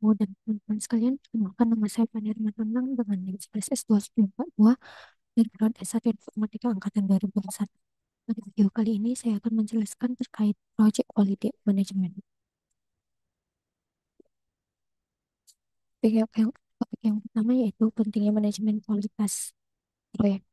Bu dan teman-teman sekalian, perkenalkan nama saya Fani Ramadhanang dengan NIM 11S2042 dari Prodi S1 Informatika Angkatan 2021. Pada video kali ini saya akan menjelaskan terkait Project Quality Management. Topik yang pertama yaitu pentingnya manajemen kualitas proyek.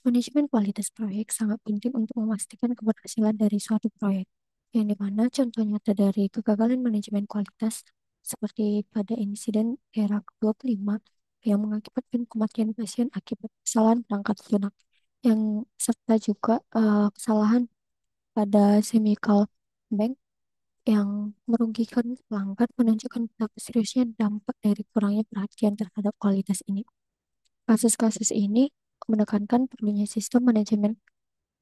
Manajemen kualitas proyek sangat penting untuk memastikan keberhasilan dari suatu proyek, yang dimana contoh nyata dari kegagalan manajemen kualitas seperti pada insiden era ke-25 yang mengakibatkan kematian pasien akibat kesalahan perangkat lunak, yang serta juga kesalahan pada chemical bank yang merugikan pelanggan menunjukkan betapa seriusnya dampak dari kurangnya perhatian terhadap kualitas ini. Kasus-kasus ini menekankan perlunya sistem manajemen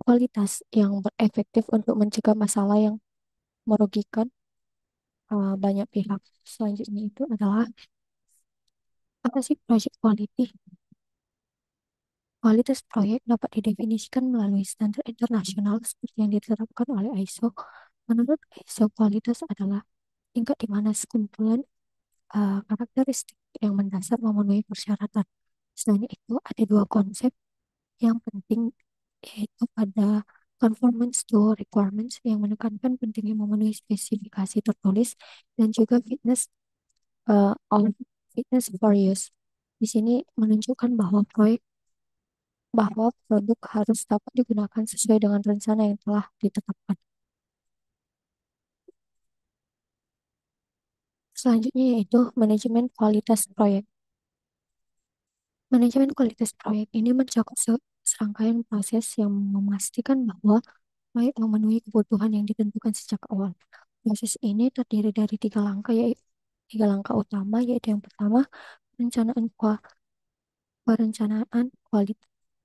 kualitas yang efektif untuk mencegah masalah yang merugikan banyak pihak. Selanjutnya itu adalah apa sih project quality? Kualitas proyek dapat didefinisikan melalui standar internasional seperti yang ditetapkan oleh ISO. Menurut ISO, kualitas adalah tingkat di mana sekumpulan karakteristik yang mendasar memenuhi persyaratan. Selain itu, ada dua konsep yang penting, yaitu pada conformance to requirements yang menekankan pentingnya memenuhi spesifikasi tertulis, dan juga of fitness for use. Di sini menunjukkan bahwa produk harus dapat digunakan sesuai dengan rencana yang telah ditetapkan. Selanjutnya yaitu manajemen kualitas proyek. Manajemen kualitas proyek ini mencakup serangkaian proses yang memastikan bahwa proyek memenuhi kebutuhan yang ditentukan sejak awal. Proses ini terdiri dari tiga langkah utama, yaitu yang pertama, perencanaan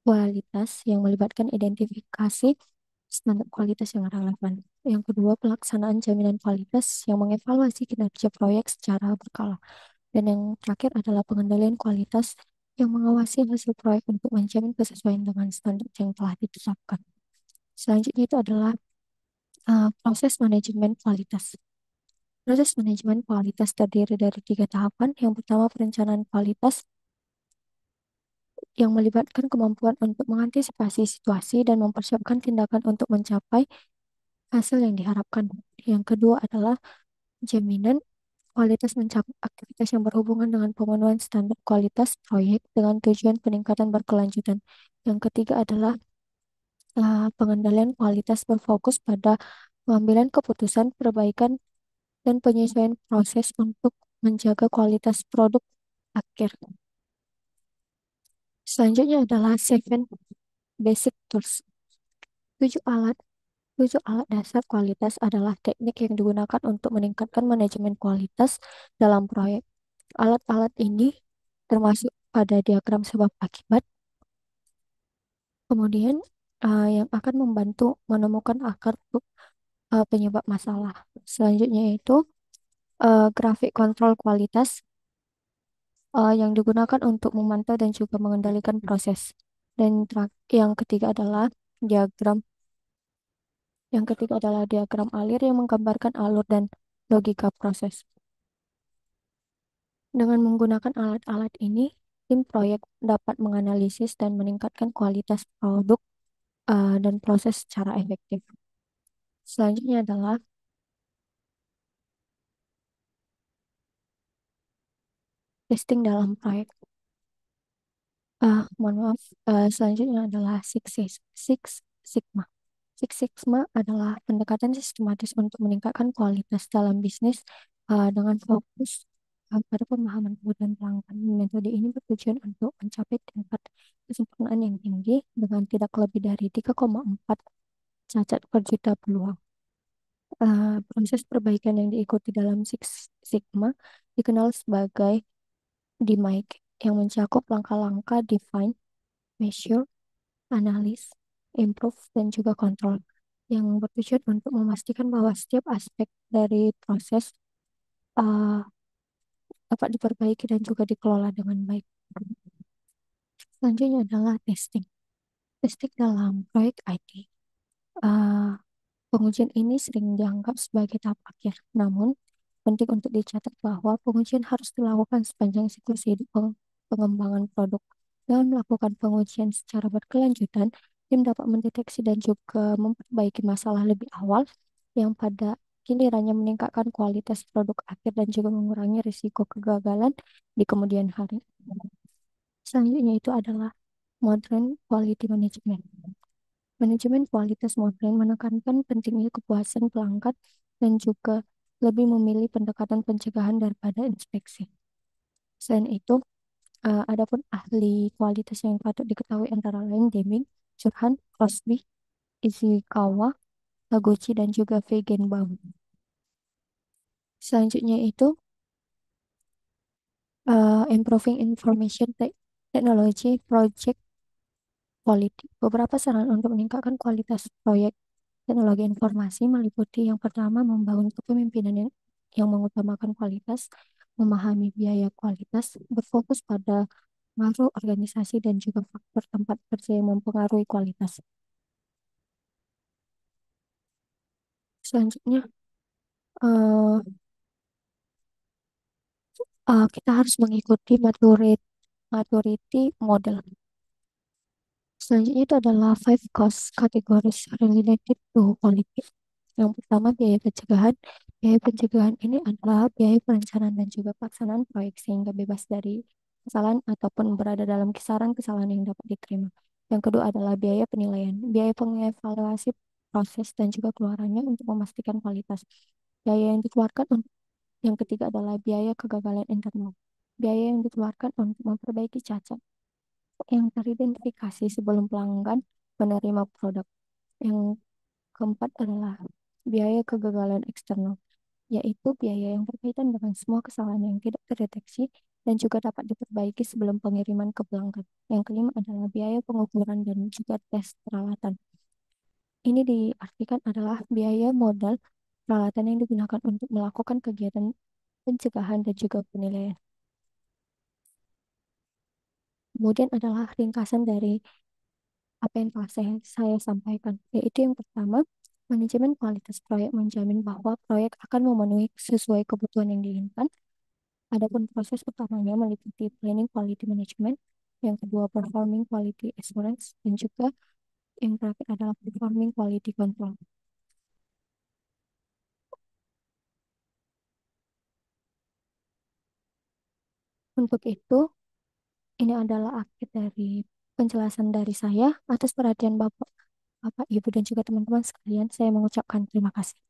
kualitas yang melibatkan identifikasi standar kualitas yang relevan. Yang kedua, pelaksanaan jaminan kualitas yang mengevaluasi kinerja proyek secara berkala. Dan yang terakhir adalah pengendalian kualitas yang mengawasi hasil proyek untuk menjamin kesesuaian dengan standar yang telah ditetapkan. Selanjutnya itu adalah proses manajemen kualitas. Proses manajemen kualitas terdiri dari tiga tahapan. Yang pertama, perencanaan kualitas yang melibatkan kemampuan untuk mengantisipasi situasi dan mempersiapkan tindakan untuk mencapai hasil yang diharapkan. Yang kedua adalah jaminan kualitas, mencakup aktivitas yang berhubungan dengan pemenuhan standar kualitas proyek dengan tujuan peningkatan berkelanjutan. Yang ketiga adalah pengendalian kualitas, berfokus pada pengambilan keputusan, perbaikan, dan penyesuaian proses untuk menjaga kualitas produk akhir. Selanjutnya adalah seven basic tools. Tujuh alat Tujuh alat dasar kualitas adalah teknik yang digunakan untuk meningkatkan manajemen kualitas dalam proyek. Alat-alat ini termasuk pada diagram sebab akibat, kemudian yang akan membantu menemukan akar penyebab masalah. Selanjutnya itu grafik kontrol kualitas yang digunakan untuk memantau dan juga mengendalikan proses. Dan yang ketiga adalah diagram. Yang ketiga adalah diagram alir yang menggambarkan alur dan logika proses. Dengan menggunakan alat-alat ini, tim proyek dapat menganalisis dan meningkatkan kualitas produk dan proses secara efektif. Selanjutnya adalah testing dalam proyek. Mohon maaf, selanjutnya adalah Six Sigma. Six Sigma adalah pendekatan sistematis untuk meningkatkan kualitas dalam bisnis dengan fokus pada pemahaman kebutuhan pelanggan. Metode ini bertujuan untuk mencapai tingkat kesempurnaan yang tinggi dengan tidak lebih dari 3,4 cacat per juta peluang. Proses perbaikan yang diikuti dalam Six Sigma dikenal sebagai DMAIC, yang mencakup langkah-langkah define, measure, analis, improve, dan juga kontrol, yang bertujuan untuk memastikan bahwa setiap aspek dari proses uh, dapat diperbaiki dan juga dikelola dengan baik. Selanjutnya adalah testing. Testing dalam proyek IT. Uh, Pengujian ini sering dianggap sebagai tahap akhir. Namun, penting untuk dicatat bahwa pengujian harus dilakukan sepanjang siklus hidup pengembangan produk. Dengan melakukan pengujian secara berkelanjutan, tim dapat mendeteksi dan juga memperbaiki masalah lebih awal yang pada gilirannya meningkatkan kualitas produk akhir dan juga mengurangi risiko kegagalan di kemudian hari. Selanjutnya itu adalah modern quality management. Manajemen kualitas modern menekankan pentingnya kepuasan pelanggan dan juga lebih memilih pendekatan pencegahan daripada inspeksi. Selain itu, adapun ahli kualitas yang patut diketahui antara lain Deming, Churhan, Crosby, Ishikawa, Taguchi, dan juga Feigenbaum. Selanjutnya itu Improving Information Technology Project Quality. Beberapa saran untuk meningkatkan kualitas proyek teknologi informasi meliputi yang pertama membangun kepemimpinan yang mengutamakan kualitas, memahami biaya kualitas, berfokus pada pengaruh organisasi dan juga faktor tempat kerja yang mempengaruhi kualitas. Selanjutnya, eh, kita harus mengikuti maturity model. Selanjutnya itu adalah five cost categories related to quality. Yang pertama, biaya pencegahan. Biaya pencegahan ini adalah biaya perencanaan dan juga pelaksanaan proyek sehingga bebas dari kesalahan ataupun berada dalam kisaran kesalahan yang dapat diterima. Yang kedua adalah biaya penilaian. Biaya pengevaluasi proses dan juga keluarannya untuk memastikan kualitas. Biaya yang dikeluarkan untuk yang ketiga adalah biaya kegagalan internal. Biaya yang dikeluarkan untuk memperbaiki cacat yang teridentifikasi sebelum pelanggan menerima produk. Yang keempat adalah biaya kegagalan eksternal, yaitu biaya yang berkaitan dengan semua kesalahan yang tidak terdeteksi dan juga dapat diperbaiki sebelum pengiriman ke pelanggan. Yang kelima adalah biaya pengukuran dan juga tes peralatan. Ini diartikan adalah biaya modal peralatan yang digunakan untuk melakukan kegiatan pencegahan dan juga penilaian. Kemudian adalah ringkasan dari apa yang telah saya sampaikan, yaitu yang pertama, manajemen kualitas proyek menjamin bahwa proyek akan memenuhi sesuai kebutuhan yang diinginkan. Adapun proses utamanya meliputi planning quality management, yang kedua performing quality assurance, dan juga yang terakhir adalah performing quality control. Untuk itu, ini adalah akhir dari penjelasan dari saya. Atas perhatian Bapak, Bapak, Ibu, dan juga teman-teman sekalian, saya mengucapkan terima kasih.